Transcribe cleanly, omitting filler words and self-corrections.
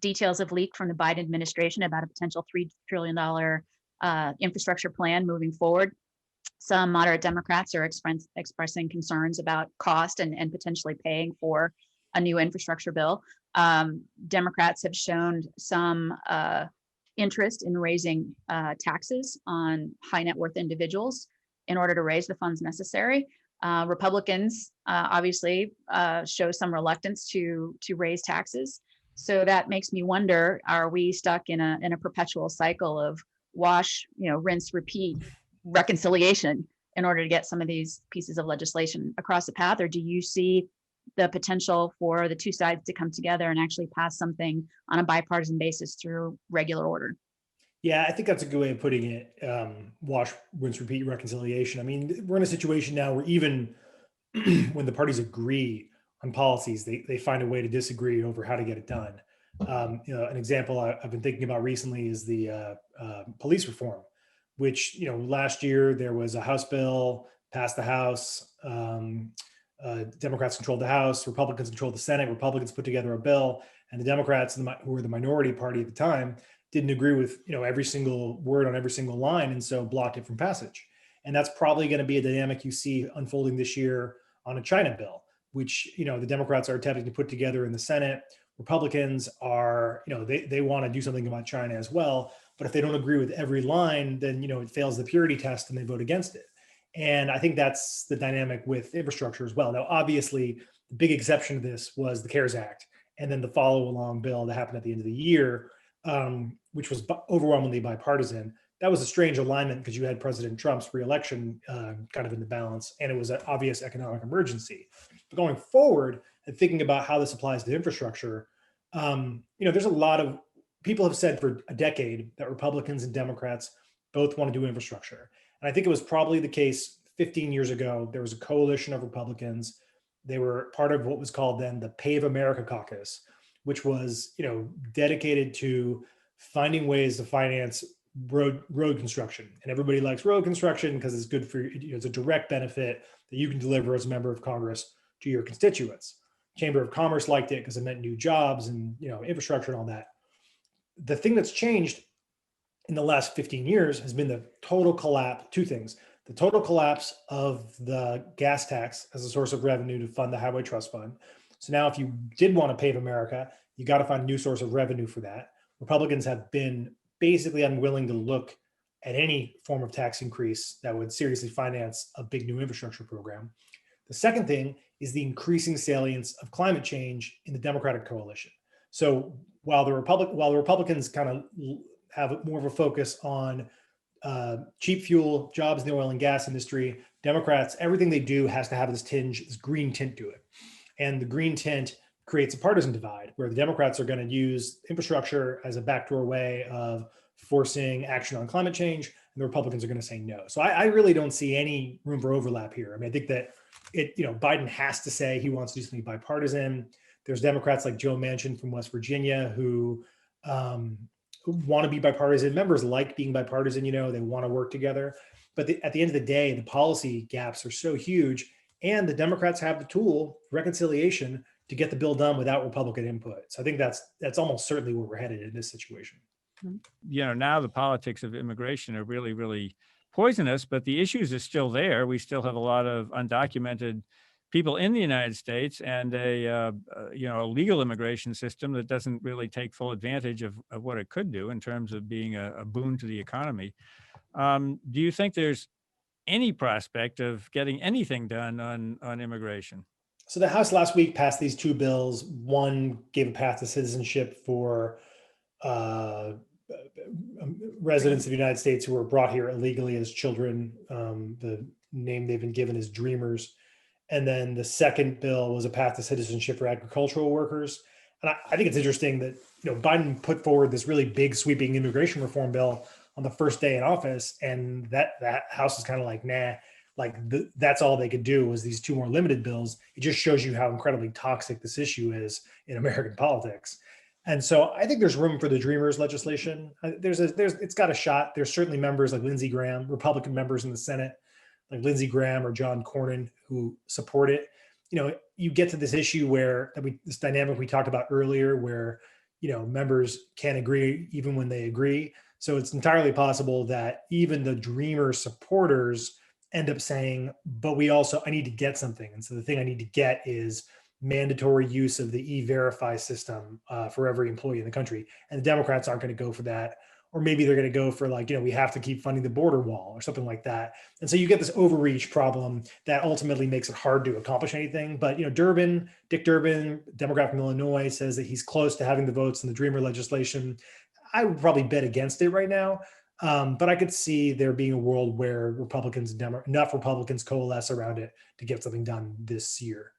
Details have leaked from the Biden administration about a potential $3 trillion infrastructure plan moving forward. Some moderate Democrats are expressing concerns about cost and potentially paying for a new infrastructure bill. Democrats have shown some interest in raising taxes on high net worth individuals in order to raise the funds necessary. Republicans obviously show some reluctance to raise taxes. So that makes me wonder: are we stuck in a perpetual cycle of wash, rinse, repeat reconciliation in order to get some of these pieces of legislation across the path? Or do you see the potential for the two sides to come together and actually pass something on a bipartisan basis through regular order? Yeah, I think that's a good way of putting it. Wash, rinse, repeat reconciliation. I mean, we're in a situation now where even when the parties agree on policies, they find a way to disagree over how to get it done. An example I've been thinking about recently is the police reform, which, last year there was a House bill passed the House. Democrats controlled the House, Republicans controlled the Senate. Republicans put together a bill, and the Democrats, who were the minority party at the time, didn't agree with every single word on every single line, and so blocked it from passage. And that's probably going to be a dynamic you see unfolding this year on a China bill, which the Democrats are attempting to put together in the Senate. Republicans are, they want to do something about China as well, but if they don't agree with every line, then it fails the purity test and they vote against it. And I think that's the dynamic with infrastructure as well. Now, obviously, the big exception to this was the CARES Act, and then the follow-along bill that happened at the end of the year, which was overwhelmingly bipartisan. That was a strange alignment because you had President Trump's reelection kind of in the balance, and it was an obvious economic emergency. But going forward and thinking about how this applies to infrastructure, there's a lot of people have said for a decade that Republicans and Democrats both want to do infrastructure. And I think it was probably the case 15 years ago. There was a coalition of Republicans. They were part of what was called then the Pave America Caucus, which was, dedicated to finding ways to finance road construction. And everybody likes road construction because it's good for it's a direct benefit that you can deliver as a member of Congress to your constituents. Chamber of Commerce liked it because it meant new jobs and infrastructure and all that. The thing that's changed in the last 15 years has been the total collapse. Two things: the total collapse of the gas tax as a source of revenue to fund the Highway Trust Fund. So now if you did want to pave America, you got to find a new source of revenue for that. Republicans have been basically unwilling to look at any form of tax increase that would seriously finance a big new infrastructure program. The second thing is the increasing salience of climate change in the Democratic coalition. So while the Republicans kind of have more of a focus on cheap fuel, jobs in the oil and gas industry, Democrats, everything they do has to have this green tint to it. And the green tint creates a partisan divide where the Democrats are going to use infrastructure as a backdoor way of forcing action on climate change, and the Republicans are going to say no. So I really don't see any room for overlap here. I mean, I think that Biden has to say he wants to do something bipartisan. There's Democrats like Joe Manchin from West Virginia who want to be bipartisan. Members like being bipartisan, they want to work together. But at the end of the day, the policy gaps are so huge, and the Democrats have the tool, reconciliation, to get the bill done without Republican input. So I think that's almost certainly where we're headed in this situation. Now the politics of immigration are really, really poisonous, but the issues are still there. We still have a lot of undocumented people in the United States and a legal immigration system that doesn't really take full advantage of what it could do in terms of being a boon to the economy. Do you think there's any prospect of getting anything done on immigration? So the House last week passed these two bills. One gave a path to citizenship for residents of the United States who were brought here illegally as children. The name they've been given is Dreamers. And then the second bill was a path to citizenship for agricultural workers. And I think it's interesting that Biden put forward this really big sweeping immigration reform bill on the first day in office, and that House is kind of like, nah. That's all they could do was these two more limited bills. It just shows you how incredibly toxic this issue is in American politics. And so I think there's room for the Dreamers legislation. It's got a shot. There's certainly members like Lindsey Graham, Republican members in the Senate, like Lindsey Graham or John Cornyn, who support it. You get to this issue where this dynamic we talked about earlier, where members can't agree even when they agree. So it's entirely possible that even the Dreamer supporters end up saying, but I need to get something. And so the thing I need to get is mandatory use of the e-verify system for every employee in the country. And the Democrats aren't going to go for that. Or maybe they're going to go for we have to keep funding the border wall or something like that. And so you get this overreach problem that ultimately makes it hard to accomplish anything. But, Dick Durbin, Democrat from Illinois, says that he's close to having the votes in the Dreamer legislation. I would probably bet against it right now. But I could see there being a world where enough Republicans coalesce around it to get something done this year.